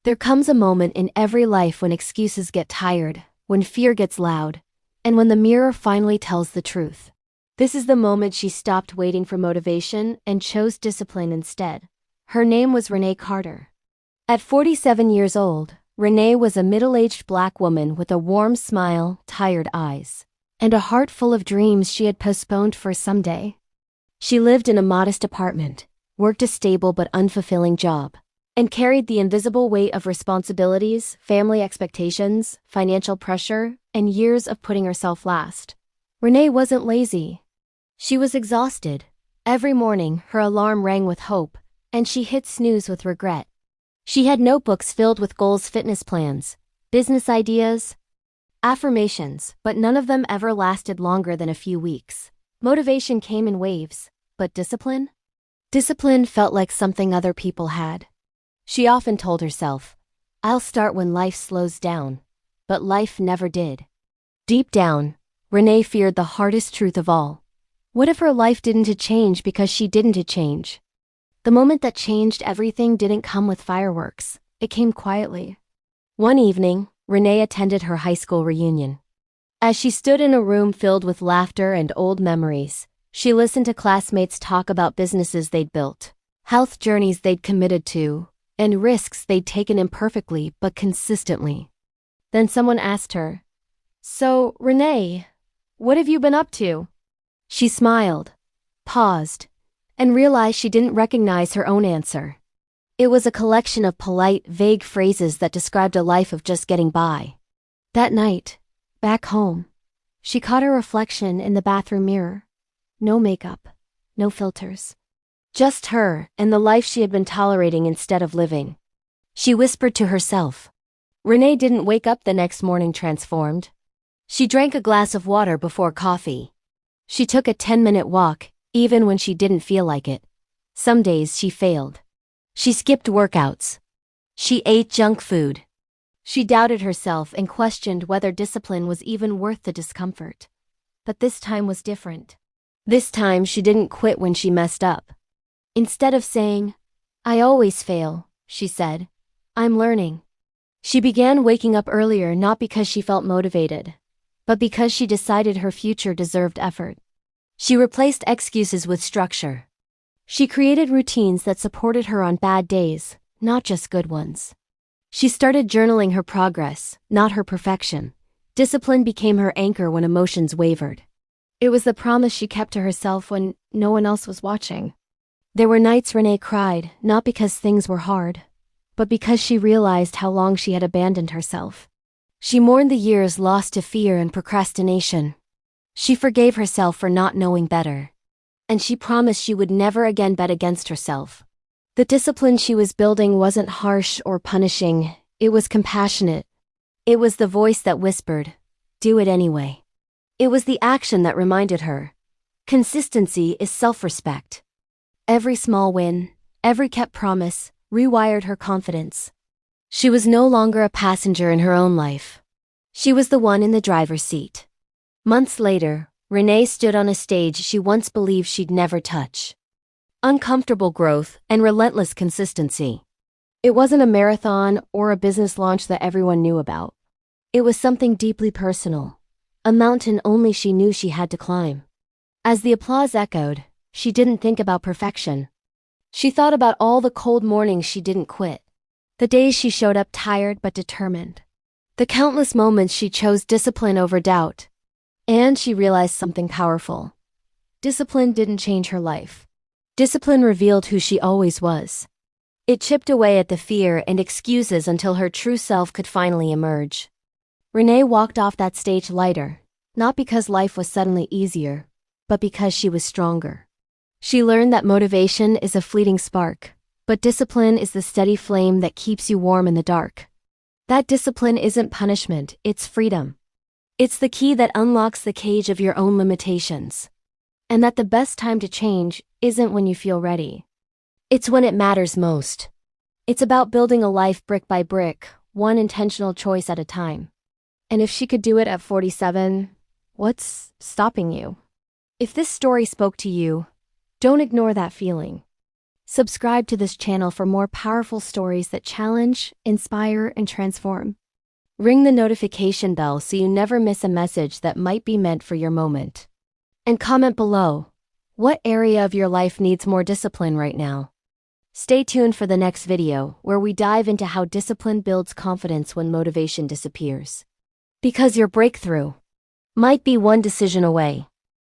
There comes a moment in every life when excuses get tired, when fear gets loud, and when the mirror finally tells the truth. This is the moment she stopped waiting for motivation and chose discipline instead. Her name was Renee Carter. At 47 years old, Renee was a middle-aged black woman with a warm smile, tired eyes, and a heart full of dreams she had postponed for someday. She lived in a modest apartment, worked a stable but unfulfilling job, and carried the invisible weight of responsibilities, family expectations, financial pressure, and years of putting herself last. Renee wasn't lazy. She was exhausted. Every morning, her alarm rang with hope, and she hit snooze with regret. She had notebooks filled with goals, fitness plans, business ideas, affirmations, but none of them ever lasted longer than a few weeks. Motivation came in waves, but discipline? Discipline felt like something other people had. She often told herself, "I'll start when life slows down," but life never did. Deep down, Renee feared the hardest truth of all. What if her life didn't change because she didn't change? The moment that changed everything didn't come with fireworks. It came quietly. One evening, Renee attended her high school reunion. As she stood in a room filled with laughter and old memories, she listened to classmates talk about businesses they'd built, health journeys they'd committed to, and risks they'd taken imperfectly but consistently. Then someone asked her, "So, Renee, what have you been up to?" She smiled, paused, and realized she didn't recognize her own answer. It was a collection of polite, vague phrases that described a life of just getting by. That night, back home, she caught her reflection in the bathroom mirror. No makeup, no filters. Just her and the life she had been tolerating instead of living. She whispered to herself. Renee didn't wake up the next morning transformed. She drank a glass of water before coffee. She took a 10-minute walk, even when she didn't feel like it. Some days she failed. She skipped workouts. She ate junk food. She doubted herself and questioned whether discipline was even worth the discomfort. But this time was different. This time she didn't quit when she messed up. Instead of saying, "I always fail," she said, "I'm learning." She began waking up earlier not because she felt motivated, but because she decided her future deserved effort. She replaced excuses with structure. She created routines that supported her on bad days, not just good ones. She started journaling her progress, not her perfection. Discipline became her anchor when emotions wavered. It was the promise she kept to herself when no one else was watching. There were nights Renee cried, not because things were hard, but because she realized how long she had abandoned herself. She mourned the years lost to fear and procrastination. She forgave herself for not knowing better. And she promised she would never again bet against herself. The discipline she was building wasn't harsh or punishing, it was compassionate. It was the voice that whispered, "Do it anyway." It was the action that reminded her, consistency is self-respect. Every small win, every kept promise, rewired her confidence. She was no longer a passenger in her own life. She was the one in the driver's seat. Months later, Renee stood on a stage she once believed she'd never touch. Uncomfortable growth and relentless consistency. It wasn't a marathon or a business launch that everyone knew about. It was something deeply personal, a mountain only she knew she had to climb. As the applause echoed, she didn't think about perfection. She thought about all the cold mornings she didn't quit, the days she showed up tired but determined, the countless moments she chose discipline over doubt. And she realized something powerful. Discipline didn't change her life. Discipline revealed who she always was. It chipped away at the fear and excuses until her true self could finally emerge. Renee walked off that stage lighter, not because life was suddenly easier, but because she was stronger. She learned that motivation is a fleeting spark, but discipline is the steady flame that keeps you warm in the dark. That discipline isn't punishment, it's freedom. It's the key that unlocks the cage of your own limitations. And that the best time to change isn't when you feel ready. It's when it matters most. It's about building a life brick by brick, one intentional choice at a time. And if she could do it at 47, what's stopping you? If this story spoke to you, don't ignore that feeling. Subscribe to this channel for more powerful stories that challenge, inspire, and transform. Ring the notification bell so you never miss a message that might be meant for your moment. And comment below, what area of your life needs more discipline right now? Stay tuned for the next video, where we dive into how discipline builds confidence when motivation disappears. Because your breakthrough might be one decision away.